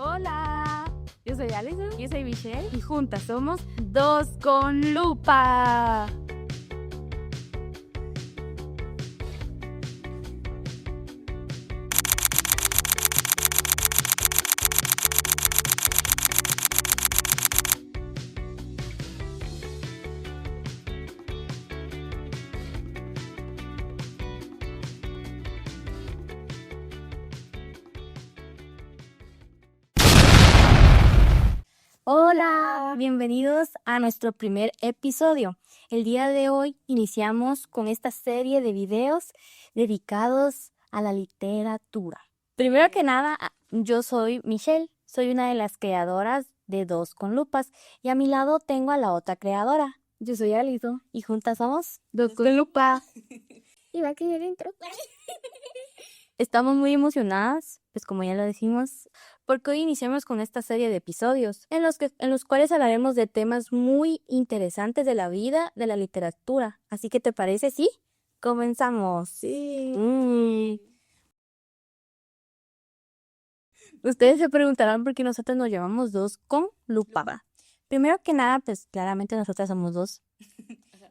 Hola, yo soy Alison, yo soy Michelle y juntas somos Dos con Lupa. Hola, bienvenidos a nuestro primer episodio. El día de hoy iniciamos con esta serie de videos dedicados a la literatura. Primero que nada, yo soy Michelle, soy una de las creadoras de Dos con Lupas y a mi lado tengo a la otra creadora. Yo soy Alison Y juntas somos Dos con Lupa. Y va a quedar dentro. Estamos muy emocionadas, pues como ya lo decimos, porque hoy iniciamos con esta serie de episodios en los cuales hablaremos de temas muy interesantes de la vida, de la literatura. Así que, ¿te parece? ¿Sí? Comenzamos. Sí. Ustedes se preguntarán por qué nosotros nos llamamos Dos con Lupa. Primero que nada, pues claramente nosotras somos dos.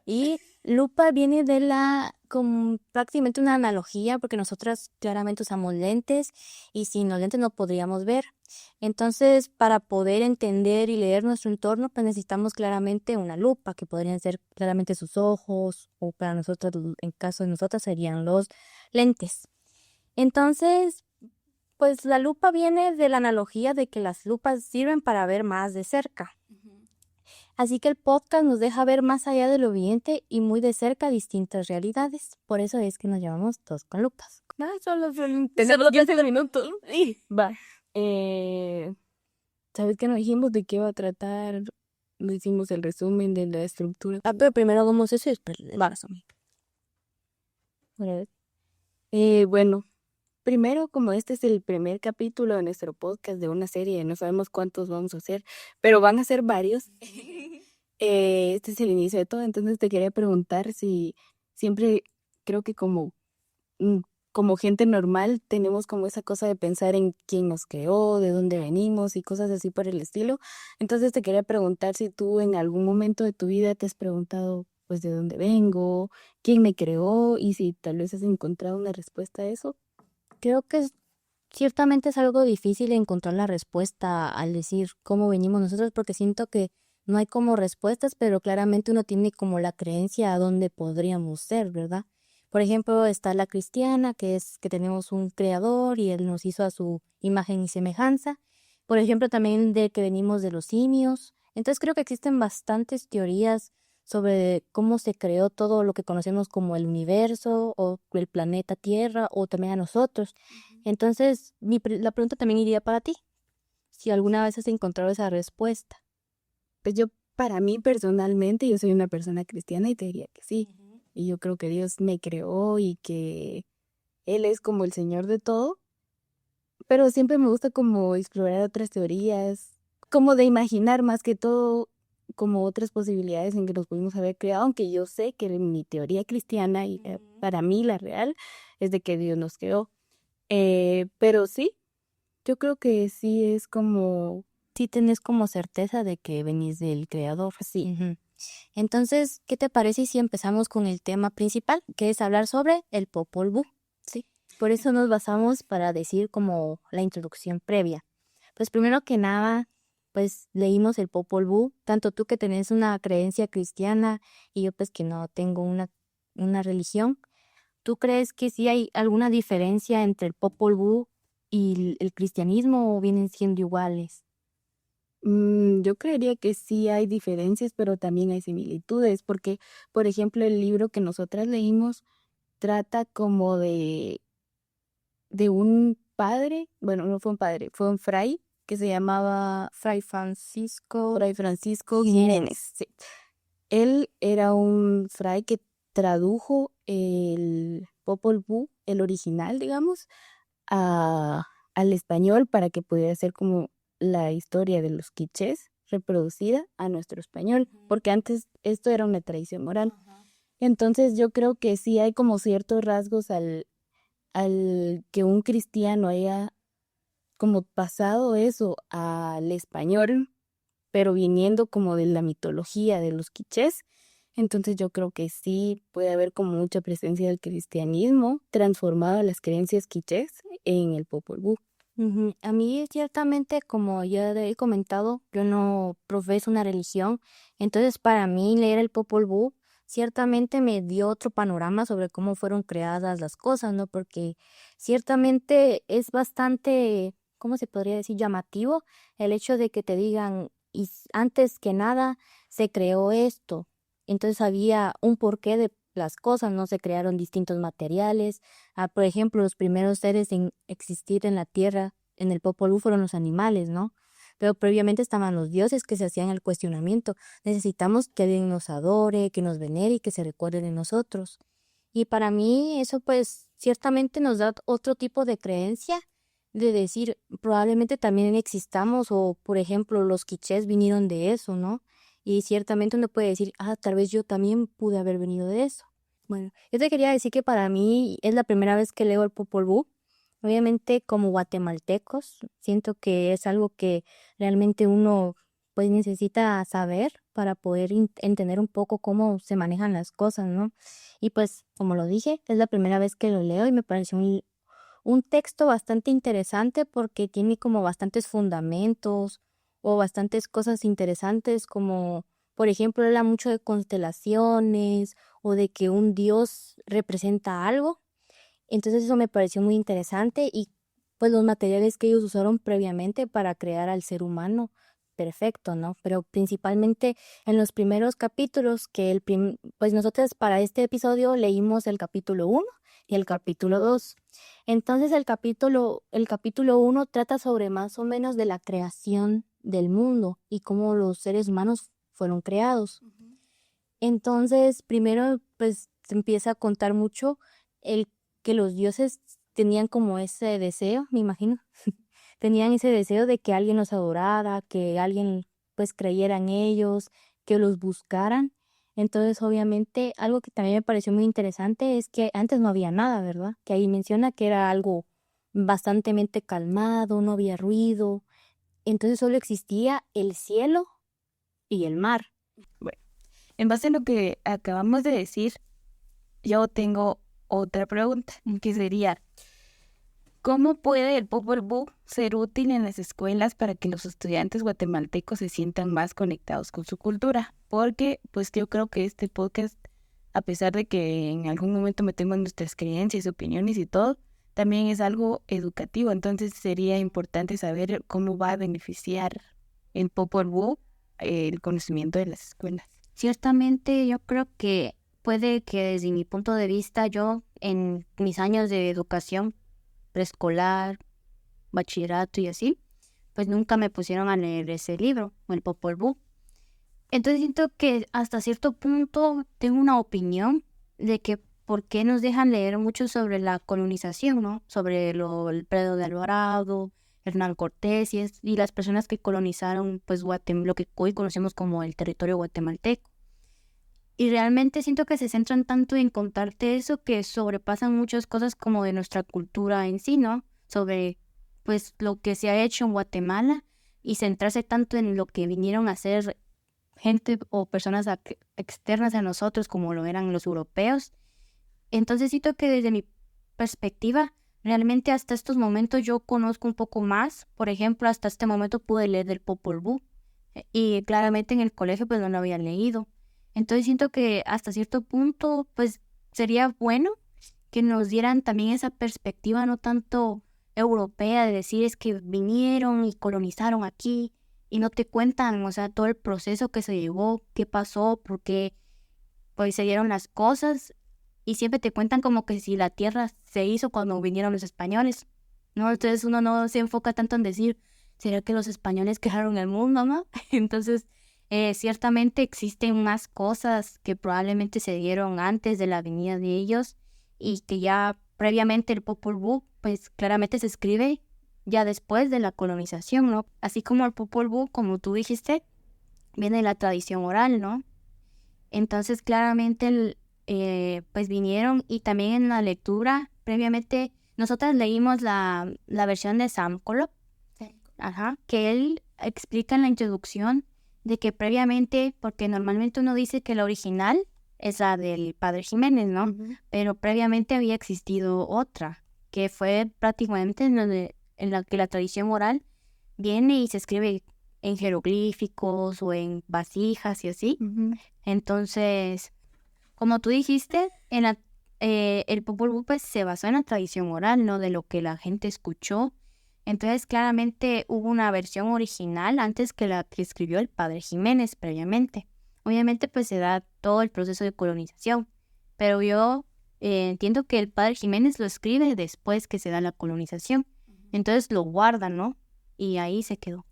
Y lupa viene de como prácticamente una analogía, porque nosotras claramente usamos lentes y sin los lentes no podríamos ver. Entonces, para poder entender y leer nuestro entorno, pues necesitamos claramente una lupa, que podrían ser claramente sus ojos, o para nosotros, en caso de nosotras, serían los lentes. Entonces, pues la lupa viene de la analogía de que las lupas sirven para ver más de cerca. Así que el podcast nos deja ver más allá de lo evidente y muy de cerca distintas realidades. Por eso es que nos llamamos Dos con Lupas. Solo Solo 15 minutos. Va. ¿Sabes qué nos dijimos de qué va a tratar? Nos hicimos el resumen de la estructura. Pero primero hagamos eso y después el resumen. Bueno, primero, como este es el primer capítulo de nuestro podcast de una serie, no sabemos cuántos vamos a hacer, pero van a ser varios. Este es el inicio de todo, entonces te quería preguntar si siempre creo que como gente normal tenemos como esa cosa de pensar en quién nos creó, de dónde venimos y cosas así por el estilo. Entonces te quería preguntar si tú en algún momento de tu vida te has preguntado pues de dónde vengo, quién me creó y si tal vez has encontrado una respuesta a eso. Creo que ciertamente es algo difícil encontrar la respuesta al decir cómo venimos nosotros, porque siento que no hay como respuestas, pero claramente uno tiene como la creencia a dónde podríamos ser, ¿verdad? Por ejemplo, está la cristiana, que es que tenemos un creador y él nos hizo a su imagen y semejanza. Por ejemplo, también de que venimos de los simios. Entonces creo que existen bastantes teorías sobre cómo se creó todo lo que conocemos como el universo o el planeta Tierra o también a nosotros. Entonces, la pregunta también iría para ti, si alguna vez has encontrado esa respuesta. Pues yo, para mí personalmente, yo soy una persona cristiana y te diría que sí. Y yo creo que Dios me creó y que Él es como el Señor de todo. Pero siempre me gusta como explorar otras teorías, como de imaginar más que todo como otras posibilidades en que nos pudimos haber creado, aunque yo sé que mi teoría cristiana y para mí la real es de que Dios nos creó. Pero sí, yo creo que sí es como, Sí tenés como certeza de que venís del creador. sí. Ujú. Entonces, ¿qué te parece si empezamos con el tema principal, que es hablar sobre el Popol Vuh? Sí. Por eso nos basamos para decir como la introducción previa. Pues primero que nada, pues leímos el Popol Vuh, tanto tú que tenés una creencia cristiana y yo pues que no tengo una religión. ¿Tú crees que sí hay alguna diferencia entre el Popol Vuh y el cristianismo o vienen siendo iguales? Yo creería que sí hay diferencias, pero también hay similitudes, porque, por ejemplo, el libro que nosotras leímos trata como de un padre, bueno, no fue un padre, fue un fray que se llamaba Fray Francisco Jiménez. Sí. Él era un fray que tradujo el Popol Vuh, el original, digamos, al español para que pudiera ser como la historia de los quichés reproducida a nuestro español, porque antes esto era una tradición oral. Entonces yo creo que sí hay como ciertos rasgos al que un cristiano haya como pasado eso al español, pero viniendo como de la mitología de los quichés. Entonces yo creo que sí puede haber como mucha presencia del cristianismo transformado a las creencias quichés en el Popol Vuh. Ujú. A mí ciertamente, como ya he comentado, yo no profeso una religión, entonces para mí leer el Popol Vuh ciertamente me dio otro panorama sobre cómo fueron creadas las cosas, ¿no? Porque ciertamente es bastante, ¿cómo se podría decir? Llamativo el hecho de que te digan, antes que nada se creó esto, entonces había un porqué de las cosas, ¿no? Se crearon distintos materiales. Por ejemplo, los primeros seres en existir en la tierra, en el Popol Vuh, fueron los animales, ¿no? Pero previamente estaban los dioses que se hacían el cuestionamiento. Necesitamos que alguien nos adore, que nos venere y que se recuerde de nosotros. Y para mí eso pues ciertamente nos da otro tipo de creencia de decir, probablemente también existamos o, por ejemplo, los quichés vinieron de eso, ¿no? Y ciertamente uno puede decir, tal vez yo también pude haber venido de eso. Bueno, yo te quería decir que para mí es la primera vez que leo el Popol Vuh. Obviamente, como guatemaltecos, siento que es algo que realmente uno pues necesita saber para poder entender un poco cómo se manejan las cosas, ¿no? Y pues, como lo dije, es la primera vez que lo leo y me pareció un texto bastante interesante porque tiene como bastantes fundamentos o bastantes cosas interesantes como, por ejemplo, habla mucho de constelaciones o de que un dios representa algo. Entonces eso me pareció muy interesante y pues los materiales que ellos usaron previamente para crear al ser humano perfecto, ¿no? Pero principalmente en los primeros capítulos pues nosotros para este episodio leímos el capítulo 1 y el capítulo 2. Entonces el capítulo 1 trata sobre más o menos de la creación del mundo y cómo los seres humanos fueron creados. Entonces, primero, pues se empieza a contar mucho el que los dioses tenían como ese deseo, me imagino, tenían ese deseo de que alguien los adorara, que alguien pues creyera en ellos, que los buscaran. Entonces, obviamente, algo que también me pareció muy interesante es que antes no había nada, ¿verdad? Que ahí menciona que era algo bastantemente calmado, no había ruido. Entonces solo existía el cielo y el mar. Bueno, en base a lo que acabamos de decir, yo tengo otra pregunta, que sería, ¿cómo puede el Popol Vuh ser útil en las escuelas para que los estudiantes guatemaltecos se sientan más conectados con su cultura? Porque pues yo creo que este podcast, a pesar de que en algún momento metemos nuestras creencias, opiniones y todo, también es algo educativo. Entonces sería importante saber cómo va a beneficiar el Popol Vuh el conocimiento de las escuelas. Ciertamente yo creo que puede que desde mi punto de vista yo en mis años de educación preescolar, bachillerato y así, pues nunca me pusieron a leer ese libro, o el Popol Vuh. Entonces siento que hasta cierto punto tengo una opinión de que por qué nos dejan leer mucho sobre la colonización, ¿no? Sobre el Pedro de Alvarado, Hernán Cortés y las personas que colonizaron pues lo que hoy conocemos como el territorio guatemalteco. Y realmente siento que se centran tanto en contarte eso que sobrepasan muchas cosas como de nuestra cultura en sí, ¿no? Sobre pues lo que se ha hecho en Guatemala y centrarse tanto en lo que vinieron a hacer gente o personas externas a nosotros como lo eran los europeos. Entonces siento que desde mi perspectiva, realmente hasta estos momentos yo conozco un poco más. Por ejemplo, hasta este momento pude leer del Popol Vuh y claramente en el colegio pues no lo había leído. Entonces siento que hasta cierto punto pues sería bueno que nos dieran también esa perspectiva no tanto europea de decir es que vinieron y colonizaron aquí y no te cuentan, o sea, todo el proceso que se llevó, qué pasó, por qué pues se dieron las cosas y siempre te cuentan como que si la tierra se hizo cuando vinieron los españoles, ¿no? Entonces uno no se enfoca tanto en decir, ¿será que los españoles crearon el mundo, no? Entonces, ciertamente existen más cosas que probablemente se dieron antes de la venida de ellos y que ya previamente el Popol Vuh, pues claramente se escribe ya después de la colonización, ¿no? Así como el Popol Vuh, como tú dijiste, viene de la tradición oral, ¿no? Entonces, claramente, pues vinieron y también en la lectura, previamente, nosotras leímos la versión de Sam Colop, que él explica en la introducción de que previamente, porque normalmente uno dice que la original es la del padre Jiménez, ¿no? Pero previamente había existido otra, que fue prácticamente en la que la tradición oral viene y se escribe en jeroglíficos o en vasijas y así. Entonces, como tú dijiste, el Popol Vuh pues se basó en la tradición oral, ¿no? De lo que la gente escuchó. Entonces, claramente hubo una versión original antes que la que escribió el padre Jiménez previamente. Obviamente, pues se da todo el proceso de colonización, pero yo entiendo que el padre Jiménez lo escribe después que se da la colonización. Entonces lo guarda, ¿no? Y ahí se quedó.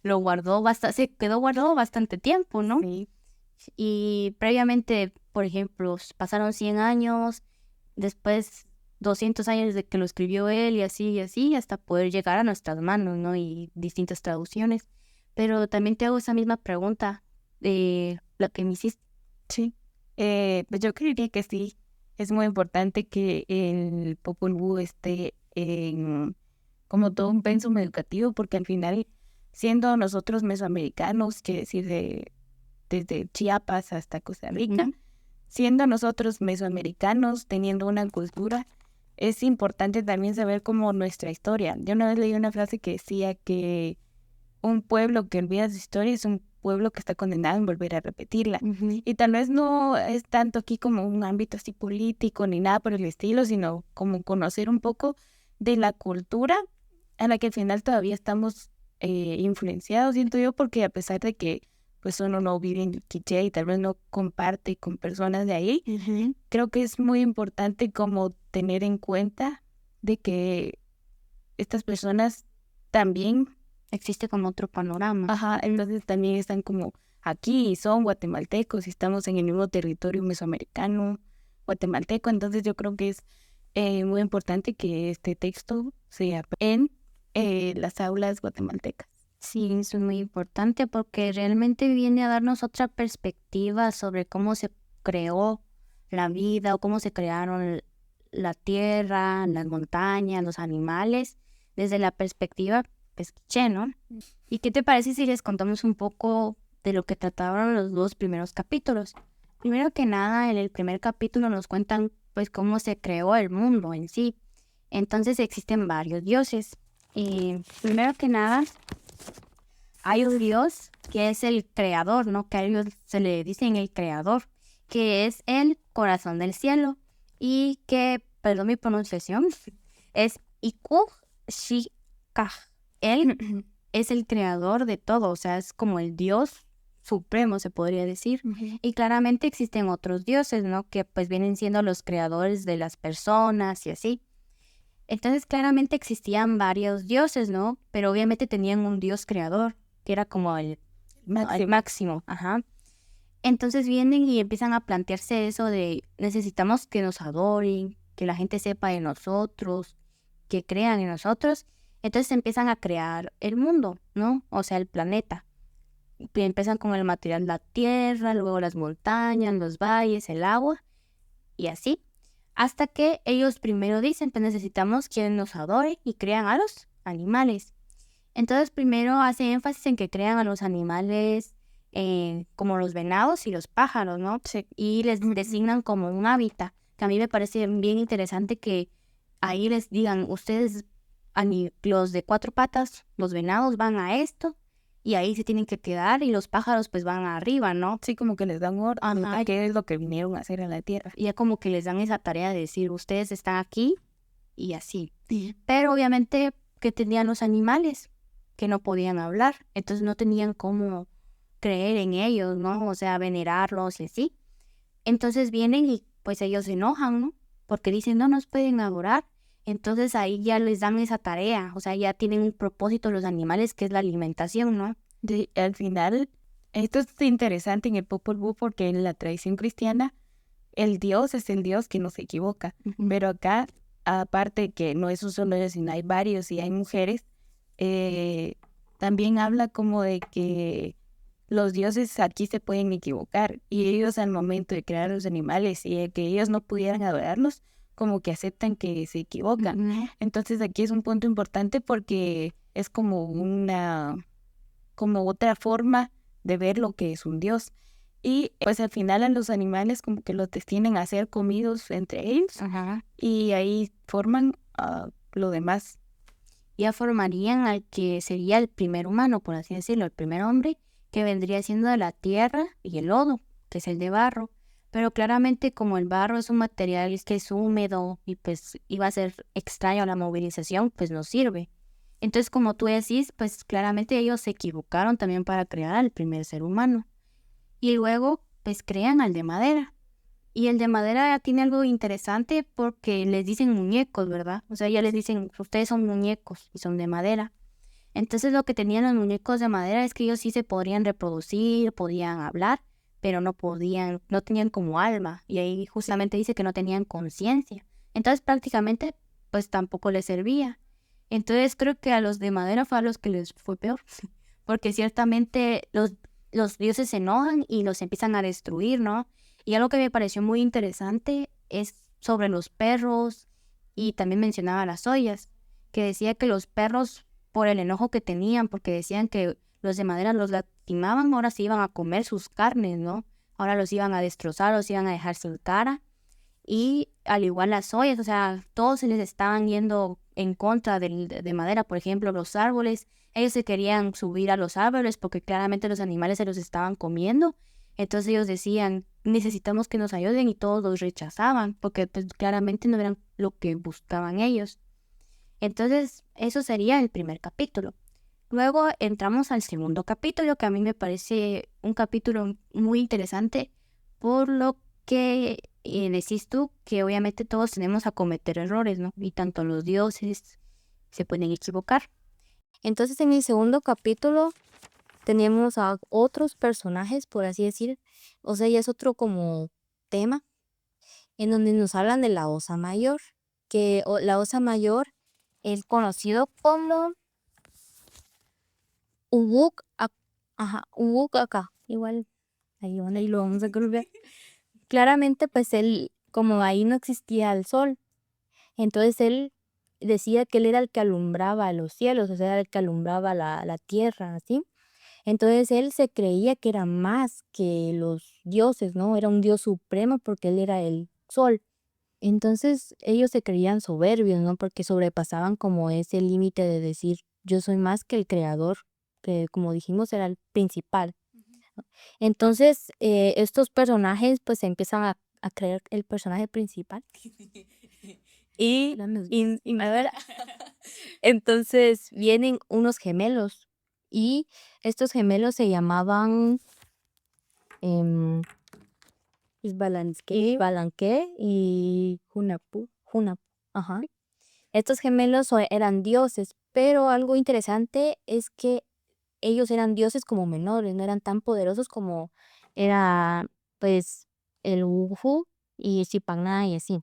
Se quedó guardado bastante tiempo, ¿no? Sí. Y previamente, por ejemplo, pasaron 100 años, después 200 años de que lo escribió él y así, hasta poder llegar a nuestras manos, ¿no? Y distintas traducciones. Pero también te hago esa misma pregunta de la que me hiciste. Sí. Pues yo creería que sí. Es muy importante que el Popol Vuh esté en como todo un pensum educativo, porque al final, siendo nosotros mesoamericanos, quiere decir desde Chiapas hasta Costa Rica, siendo nosotros mesoamericanos, teniendo una cultura, es importante también saber como nuestra historia. Yo una vez leí una frase que decía que un pueblo que olvida su historia es un pueblo que está condenado a volver a repetirla. Y tal vez no es tanto aquí como un ámbito así político ni nada por el estilo, sino como conocer un poco de la cultura a la que al final todavía estamos influenciados, siento yo, porque a pesar de que pues uno no vive en Quiché y tal vez no comparte con personas de ahí, creo que es muy importante como tener en cuenta de que estas personas también Existe como otro panorama. entonces también están como aquí y son guatemaltecos y estamos en el mismo territorio mesoamericano guatemalteco, entonces yo creo que es muy importante que este texto sea en las aulas guatemaltecas. Sí, eso es muy importante porque realmente viene a darnos otra perspectiva sobre cómo se creó la vida o cómo se crearon la tierra, las montañas, los animales, desde la perspectiva pesquiché, ¿no? ¿Y qué te parece si les contamos un poco de lo que trataron los 2 primeros capítulos? Primero que nada, en el primer capítulo nos cuentan pues cómo se creó el mundo en sí. Entonces existen varios dioses. Y primero que nada, hay un dios que es el creador, ¿no? Que a ellos se le dicen el creador, que es el corazón del cielo y que, perdón mi pronunciación, es Ikushikaj. Él es el creador de todo, o sea, es como el dios supremo, se podría decir. Y claramente existen otros dioses, ¿no? Que pues vienen siendo los creadores de las personas y así. Entonces claramente existían varios dioses, ¿no? Pero obviamente tenían un dios creador, que era como el máximo. Entonces vienen y empiezan a plantearse eso de necesitamos que nos adoren, que la gente sepa de nosotros, que crean en nosotros. Entonces empiezan a crear el mundo, ¿no? O sea, el planeta. Empiezan con el material, la tierra, luego las montañas, los valles, el agua y así. Hasta que ellos primero dicen, pues necesitamos quien nos adore y crean a los animales. Entonces primero hace énfasis en que crean a los animales como los venados y los pájaros, ¿no? Sí. Y les designan como un hábitat, que a mí me parece bien interesante que ahí les digan, ustedes, los de 4 patas, los venados van a esto, y ahí se tienen que quedar, y los pájaros pues van arriba, ¿no? Sí, como que les dan orden, qué es lo que vinieron a hacer en la tierra. Y ya como que les dan esa tarea de decir, ustedes están aquí, y así. Pero obviamente que tenían los animales, que no podían hablar, entonces no tenían cómo creer en ellos, ¿no? O sea, venerarlos y así. Entonces vienen y pues ellos se enojan, ¿no? Porque dicen, no nos pueden adorar. Entonces ahí ya les dan esa tarea, o sea, ya tienen un propósito los animales que es la alimentación, ¿no? Al final, esto es interesante en el Popol Vuh porque en la tradición cristiana el Dios es el Dios que no se equivoca, pero acá, aparte que no es un solo Dios, sino hay varios y hay mujeres, también habla como de que los dioses aquí se pueden equivocar y ellos al momento de crear los animales y de que ellos no pudieran adorarlos, como que aceptan que se equivocan. Entonces aquí es un punto importante porque es como otra forma de ver lo que es un dios. Y pues al final a los animales como que los destinan a ser comidos entre ellos Ajá. y ahí forman lo demás. Ya formarían al que sería el primer humano, por así decirlo, el primer hombre, que vendría siendo de la tierra y el lodo, que es el de barro. Pero claramente como el barro es un material que es húmedo y pues iba a ser extraño a la movilización, pues no sirve. Entonces, como tú decís, pues claramente ellos se equivocaron también para crear al primer ser humano. Y luego, pues crean al de madera. Y el de madera tiene algo interesante porque les dicen muñecos, ¿verdad? O sea, ya les dicen, ustedes son muñecos y son de madera. Entonces lo que tenían los muñecos de madera es que ellos sí se podrían reproducir, podían hablar, pero no podían, no tenían como alma. Y ahí justamente dice que no tenían conciencia. Entonces prácticamente, pues tampoco les servía. Entonces creo que a los de madera fue a los que les fue peor. Porque ciertamente los dioses se enojan y los empiezan a destruir, ¿no? Y algo que me pareció muy interesante es sobre los perros y también mencionaba las ollas, que decía que los perros, por el enojo que tenían, porque decían que los de madera los lastimaban, ahora se iban a comer sus carnes, ¿no? Ahora los iban a destrozar, los iban a dejar sin cara. Y al igual las ollas, o sea, todos se les estaban yendo en contra de madera, por ejemplo, los árboles. Ellos se querían subir a los árboles porque claramente los animales se los estaban comiendo. Entonces ellos decían, necesitamos que nos ayuden y todos los rechazaban porque pues claramente no eran lo que buscaban ellos. Entonces eso sería el primer capítulo. Luego entramos al segundo capítulo, que a mí me parece un capítulo muy interesante por lo que decís tú, que obviamente todos tenemos a cometer errores, ¿no? Y tanto los dioses se pueden equivocar. Entonces en el segundo capítulo tenemos a otros personajes, por así decir, o sea, ya es otro como tema, en donde nos hablan de la Osa Mayor, la Osa Mayor es conocido como Ubuk, ajá, Ubuk acá, igual, ahí lo vamos a colocar. Claramente, pues él, como ahí no existía el sol, entonces él decía que él era el que alumbraba los cielos, o sea, era el que alumbraba la tierra, ¿así? Entonces él se creía que era más que los dioses, ¿no? Era un dios supremo porque él era el sol. Entonces ellos se creían soberbios, ¿no? Porque sobrepasaban como ese límite de decir, yo soy más que el creador, que como dijimos era el principal. Entonces estos personajes pues se empiezan a creer el personaje principal. Y, a ver, entonces vienen unos gemelos y estos gemelos se llamaban em, Balanqué y Junapu, ajá. Estos gemelos eran dioses, pero algo interesante es que ellos eran dioses como menores, no eran tan poderosos como era pues el Wuhu y Zipangna y así.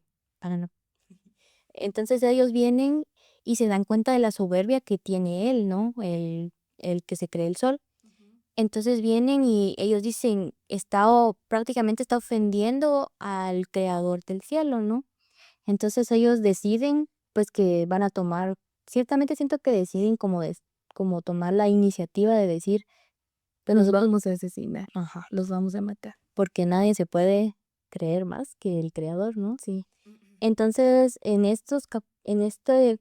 Entonces ellos vienen y se dan cuenta de la soberbia que tiene él, ¿no? El que se cree el sol. Entonces vienen y ellos dicen, prácticamente está ofendiendo al creador del cielo, ¿no? Entonces ellos deciden, pues que van a tomar, ciertamente siento que deciden como tomar la iniciativa de decir, pues Los vamos a asesinar, ajá, los vamos a matar. porque nadie se puede creer más que el creador, ¿no? Sí. Entonces en este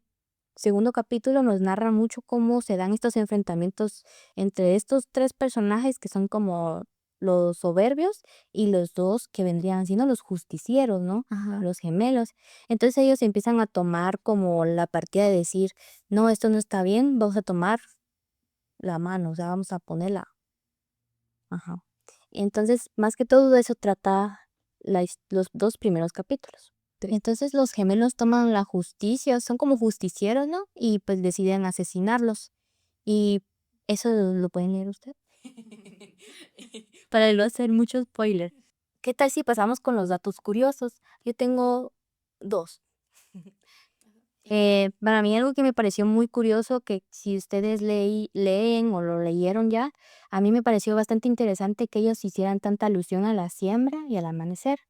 segundo capítulo nos narra mucho cómo se dan estos enfrentamientos entre estos tres personajes que son como los soberbios y los dos que vendrían siendo los justicieros, ¿no? Ajá. Los gemelos. Entonces ellos empiezan a tomar como la partida de decir, no, esto no está bien, vamos a tomar la mano, o sea, vamos a ponerla. Ajá. Entonces, más que todo eso trata los dos primeros capítulos. Entonces los gemelos toman la justicia, son como justicieros, ¿no? Y pues deciden asesinarlos. Y eso lo pueden leer usted. Para no hacer mucho spoiler. ¿Qué tal si pasamos con los datos curiosos? Yo tengo dos. Para mí algo que me pareció muy curioso, que si ustedes leen o lo leyeron ya, a mí me pareció bastante interesante que ellos hicieran tanta alusión a la siembra y al amanecer.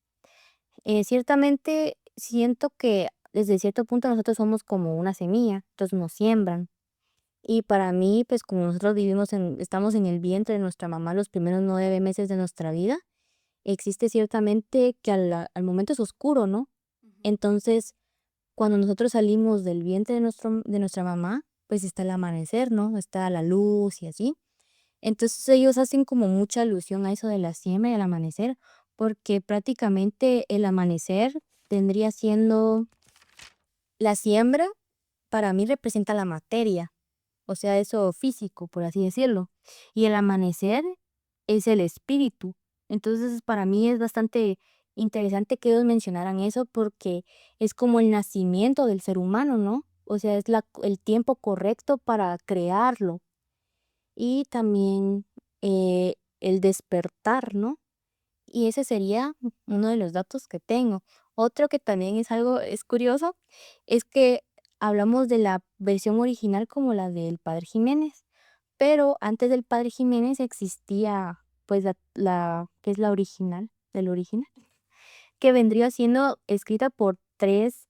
Ciertamente siento que desde cierto punto nosotros somos como una semilla, entonces nos siembran. Y para mí, pues como nosotros estamos en el vientre de nuestra mamá los primeros 9 meses de nuestra vida, existe ciertamente que al momento es oscuro, ¿no? Entonces, cuando nosotros salimos del vientre de nuestra mamá, pues está el amanecer, ¿no? Está la luz y así. Entonces ellos hacen como mucha alusión a eso de la siembra y el amanecer, porque prácticamente el amanecer tendría siendo la siembra, para mí representa la materia, o sea, eso físico, por así decirlo. Y el amanecer es el espíritu. Entonces, para mí es bastante interesante que ellos mencionaran eso porque es como el nacimiento del ser humano, ¿no? O sea, es el tiempo correcto para crearlo. Y también el despertar, ¿no? Y ese sería uno de los datos que tengo. Otro que también es curioso, es que hablamos de la versión original como la del Padre Jiménez, pero antes del Padre Jiménez existía pues que es la original, del original, que vendría siendo escrita por tres,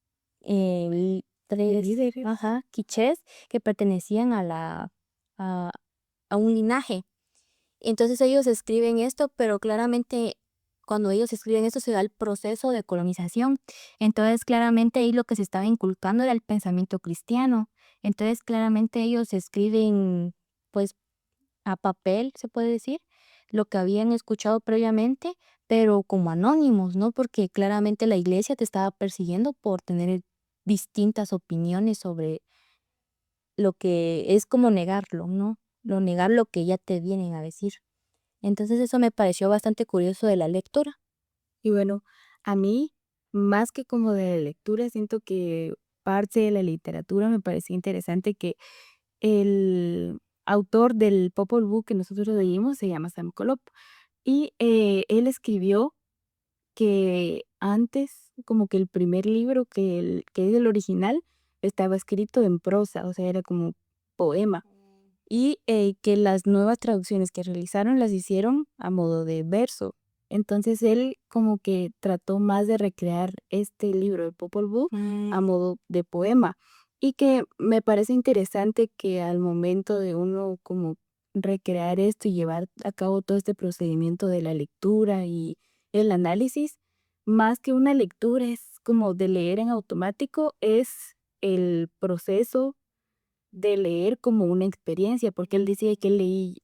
Líderes. ajá, quichés que pertenecían a, a un linaje. Entonces ellos escriben esto, pero claramente cuando ellos escriben esto se da el proceso de colonización. Entonces claramente ahí lo que se estaba inculcando era el pensamiento cristiano. Entonces claramente ellos escriben pues a papel, se puede decir, lo que habían escuchado previamente, pero como anónimos, ¿no? Porque claramente la iglesia te estaba persiguiendo por tener distintas opiniones sobre lo que es como negarlo, ¿no? Negar lo que ya te vienen a decir. Entonces eso me pareció bastante curioso de la lectura. Y bueno, a mí, más que como de lectura, siento que parte de la literatura me parecía interesante que el autor del Popol Vuh que nosotros leímos se llama Sam Colop y él escribió que antes, como que el primer libro que es el original, estaba escrito en prosa, o sea, era como poema. Y que las nuevas traducciones que realizaron las hicieron a modo de verso. Entonces él como que trató más de recrear este libro de Popol Vuh a modo de poema. Y que me parece interesante que al momento de uno como recrear esto y llevar a cabo todo este procedimiento de la lectura y el análisis, más que una lectura es como de leer en automático, es el proceso de leer como una experiencia, porque él decía que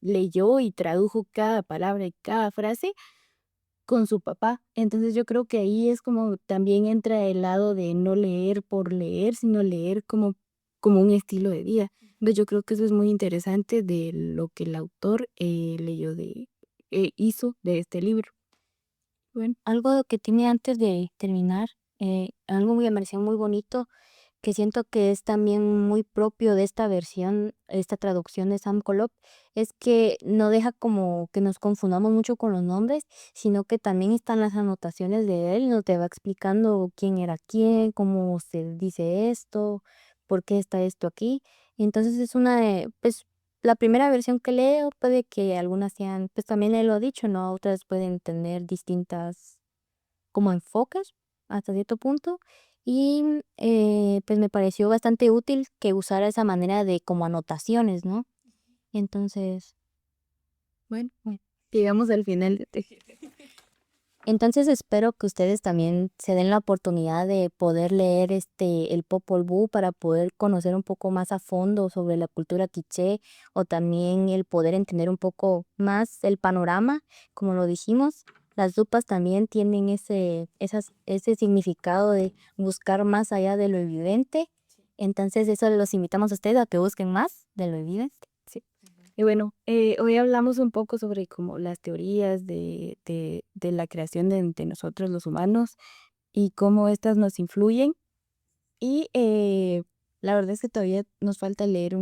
leyó y tradujo cada palabra y cada frase con su papá. Entonces yo creo que ahí es como también entra el lado de no leer por leer, sino leer como un estilo de vida. Entonces yo creo que eso es muy interesante de lo que el autor hizo de este libro. Bueno, Algo que tiene antes de terminar, algo que me pareció muy bonito, que siento que es también muy propio de esta versión, esta traducción de Sam Colop, es que no deja como que nos confundamos mucho con los nombres, sino que también están las anotaciones de él, nos te va explicando quién era quién, cómo se dice esto, por qué está esto aquí. Entonces es pues la primera versión que leo, puede que algunas sean, pues también él lo ha dicho, ¿no? Otras pueden tener distintas como enfoques hasta cierto punto. Y pues me pareció bastante útil que usara esa manera de como anotaciones, ¿no? Entonces, bueno, llegamos al final de este. entonces espero que ustedes también se den la oportunidad de poder leer el Popol Vuh para poder conocer un poco más a fondo sobre la cultura quiché o también el poder entender un poco más el panorama, como lo dijimos. Las lupas también tienen ese significado de buscar más allá de lo evidente. Entonces eso los invitamos a ustedes a que busquen más de lo evidente. Sí. Y bueno, hoy hablamos un poco sobre como las teorías de la creación de nosotros los humanos y cómo estas nos influyen. Y la verdad es que todavía nos falta leer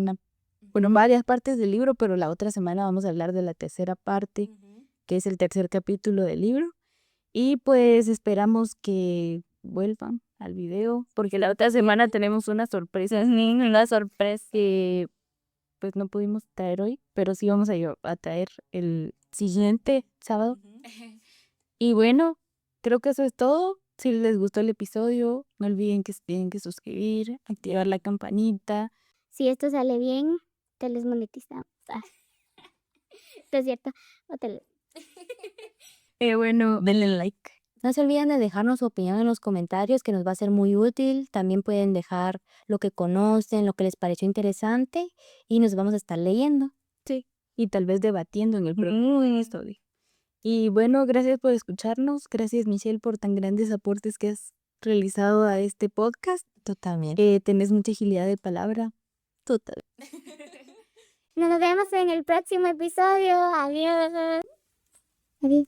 bueno, varias partes del libro, pero la otra semana vamos a hablar de la tercera parte, que es el tercer capítulo del libro. Y pues esperamos que vuelvan al video, porque la otra semana tenemos una sorpresa, una sorpresa que pues no pudimos traer hoy, pero sí vamos a traer el siguiente sábado. Y bueno, creo que eso es todo. Si les gustó el episodio, no olviden que se tienen que suscribir, activar la campanita. Si esto sale bien, te les monetizamos. ¿No es cierto? O te les- Bueno, Denle like. No se olviden de dejarnos su opinión en los comentarios, que nos va a ser muy útil. También pueden dejar lo que conocen, lo que les pareció interesante y nos vamos a estar leyendo. sí, y tal vez debatiendo en el próximo episodio. Y bueno, gracias por escucharnos. Gracias, Michelle, por tan grandes aportes que has realizado a este podcast. Tú también. Tenés mucha agilidad de palabra. Total. Nos vemos en el próximo episodio. Adiós. Adiós.